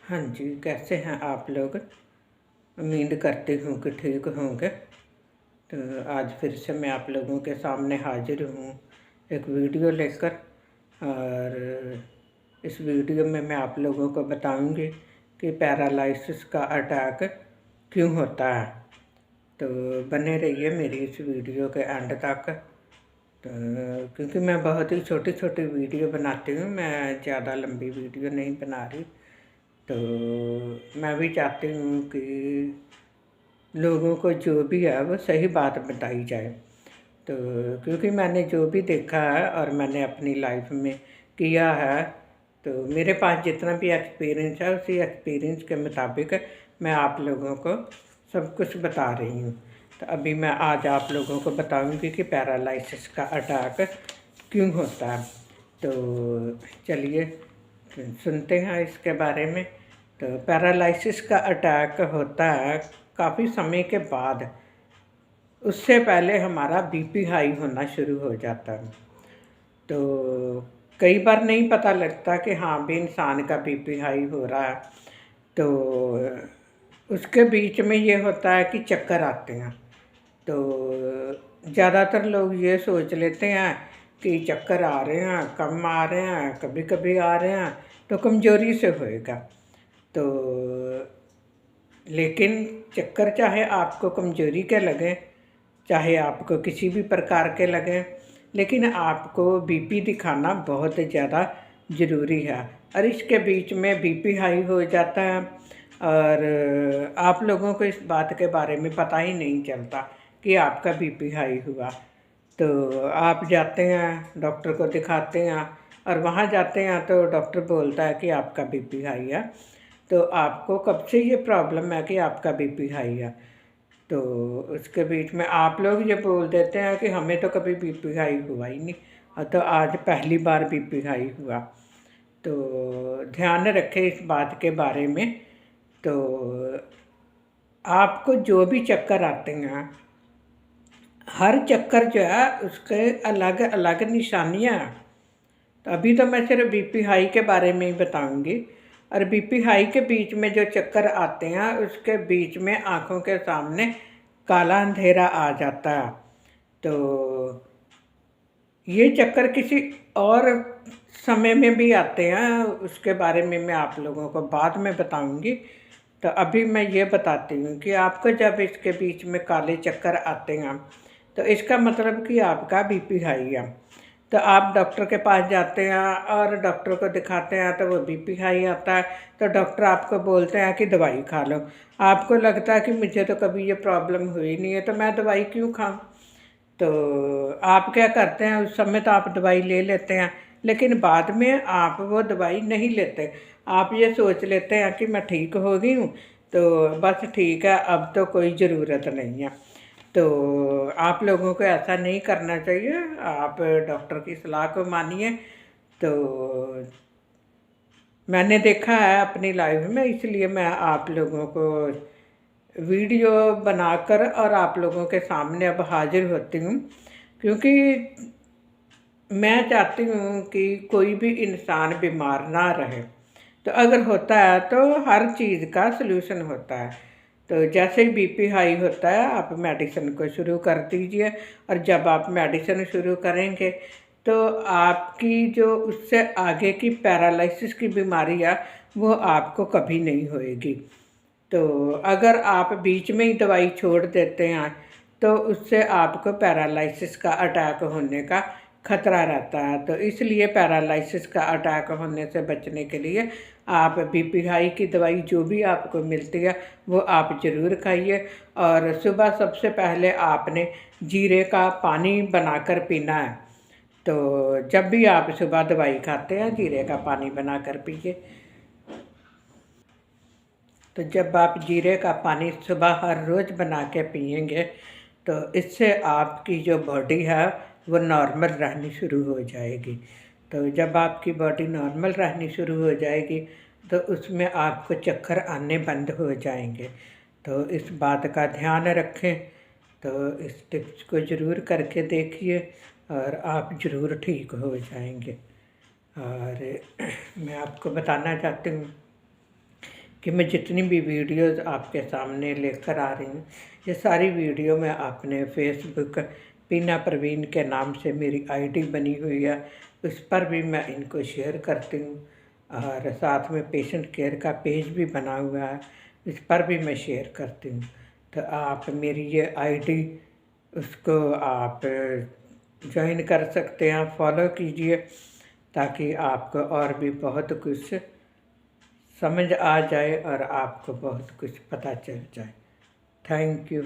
हाँ जी, कैसे हैं आप लोग? उम्मीद करती हूँ कि ठीक होंगे। तो आज फिर से मैं आप लोगों के सामने हाज़िर हूँ एक वीडियो लेकर। और इस वीडियो में मैं आप लोगों को बताऊँगी कि पैरालिसिस का अटैक क्यों होता है। तो बने रहिए मेरी इस वीडियो के एंड तक। तो क्योंकि मैं बहुत ही छोटी छोटी वीडियो बनाती हूँ, मैं ज़्यादा लंबी वीडियो नहीं बना रही। तो मैं भी चाहती हूँ कि लोगों को जो भी है वो सही बात बताई जाए। तो क्योंकि मैंने जो भी देखा है और मैंने अपनी लाइफ में किया है, तो मेरे पास जितना भी एक्सपीरियंस है उसी एक्सपीरियंस के मुताबिक मैं आप लोगों को सब कुछ बता रही हूँ। तो अभी मैं आज आप लोगों को बताऊँगी कि पैरालिसिस का अटैक क्यों होता है। तो चलिए सुनते हैं इसके बारे में। तो पैरालिसिस का अटैक होता है काफ़ी समय के बाद। उससे पहले हमारा बीपी हाई होना शुरू हो जाता है। तो कई बार नहीं पता लगता कि हाँ भी इंसान का बीपी हाई हो रहा है। तो उसके बीच में ये होता है कि चक्कर आते हैं। तो ज़्यादातर लोग ये सोच लेते हैं कि चक्कर आ रहे हैं, कम आ रहे हैं, कभी कभी आ रहे हैं तो कमज़ोरी से होएगा। तो लेकिन चक्कर चाहे आपको कमज़ोरी के लगें, चाहे आपको किसी भी प्रकार के लगें, लेकिन आपको बीपी दिखाना बहुत ज़्यादा ज़रूरी है। और इसके बीच में बीपी हाई हो जाता है और आप लोगों को इस बात के बारे में पता ही नहीं चलता कि आपका बीपी हाई हुआ। तो आप जाते हैं डॉक्टर को दिखाते हैं और वहाँ जाते हैं तो डॉक्टर बोलता है कि आपका बीपी हाई है। तो आपको कब से ये प्रॉब्लम है कि आपका बीपी हाई है? तो उसके बीच में आप लोग ये बोल देते हैं कि हमें तो कभी बीपी हाई हुआ ही नहीं, तो आज पहली बार बीपी हाई हुआ। तो ध्यान रखें इस बात के बारे में। तो आपको जो भी चक्कर आते हैं, हर चक्कर जो है उसके अलग अलग निशानियाँ हैं। तो अभी तो मैं सिर्फ बीपी हाई के बारे में ही बताऊंगी। और बीपी हाई के बीच में जो चक्कर आते हैं उसके बीच में आँखों के सामने काला अंधेरा आ जाता है। तो ये चक्कर किसी और समय में भी आते हैं, उसके बारे में मैं आप लोगों को बाद में बताऊंगी। तो अभी मैं ये बताती हूँ कि आपको जब इसके बीच में काले चक्कर आते हैं तो इसका मतलब कि आपका बीपी हाई है। तो आप डॉक्टर के पास जाते हैं और डॉक्टर को दिखाते हैं तो वो बीपी हाई आता है। तो डॉक्टर आपको बोलते हैं कि दवाई खा लो। आपको लगता है कि मुझे तो कभी ये प्रॉब्लम हुई नहीं है तो मैं दवाई क्यों खाऊं। तो आप क्या करते हैं, उस समय तो आप दवाई ले लेते हैं लेकिन बाद में आप वो दवाई नहीं लेते। आप ये सोच लेते हैं कि मैं ठीक हो गई हूँ तो बस ठीक है, अब तो कोई ज़रूरत नहीं है। तो आप लोगों को ऐसा नहीं करना चाहिए, आप डॉक्टर की सलाह को मानिए। तो मैंने देखा है अपनी लाइफ में, इसलिए मैं आप लोगों को वीडियो बनाकर और आप लोगों के सामने अब हाजिर होती हूँ। क्योंकि मैं चाहती हूँ कि कोई भी इंसान बीमार ना रहे। तो अगर होता है तो हर चीज़ का सलूशन होता है। तो जैसे ही बीपी हाई होता है आप मेडिसिन को शुरू कर दीजिए। और जब आप मेडिसिन शुरू करेंगे तो आपकी जो उससे आगे की पैरालिसिस की बीमारी है वो आपको कभी नहीं होएगी। तो अगर आप बीच में ही दवाई छोड़ देते हैं तो उससे आपको पैरालिसिस का अटैक होने का खतरा रहता है। तो इसलिए पैरालिसिस का अटैक होने से बचने के लिए आप बीपी हाई की दवाई जो भी आपको मिलती है वो आप ज़रूर खाइए। और सुबह सबसे पहले आपने जीरे का पानी बनाकर पीना है। तो जब भी आप सुबह दवाई खाते हैं जीरे का पानी बनाकर पीजिए। तो जब आप जीरे का पानी सुबह हर रोज़ बना के पिएंगे तो इससे आपकी जो बॉडी है वो नॉर्मल रहनी शुरू हो जाएगी। तो जब आपकी बॉडी नॉर्मल रहनी शुरू हो जाएगी तो उसमें आपको चक्कर आने बंद हो जाएंगे। तो इस बात का ध्यान रखें। तो इस टिप्स को ज़रूर करके देखिए और आप ज़रूर ठीक हो जाएंगे। और मैं आपको बताना चाहती हूँ कि मैं जितनी भी वीडियोज़ आपके सामने लेकर आ रही हूँ, ये सारी वीडियो मैं अपने फेसबुक पीना प्रवीण के नाम से मेरी आईडी बनी हुई है, उस पर भी मैं इनको शेयर करती हूँ। और साथ में पेशेंट केयर का पेज भी बना हुआ है, इस पर भी मैं शेयर करती हूँ। तो आप मेरी ये आईडी उसको आप ज्वाइन कर सकते हैं, फॉलो कीजिए, ताकि आपको और भी बहुत कुछ समझ आ जाए और आपको बहुत कुछ पता चल जाए। Thank you.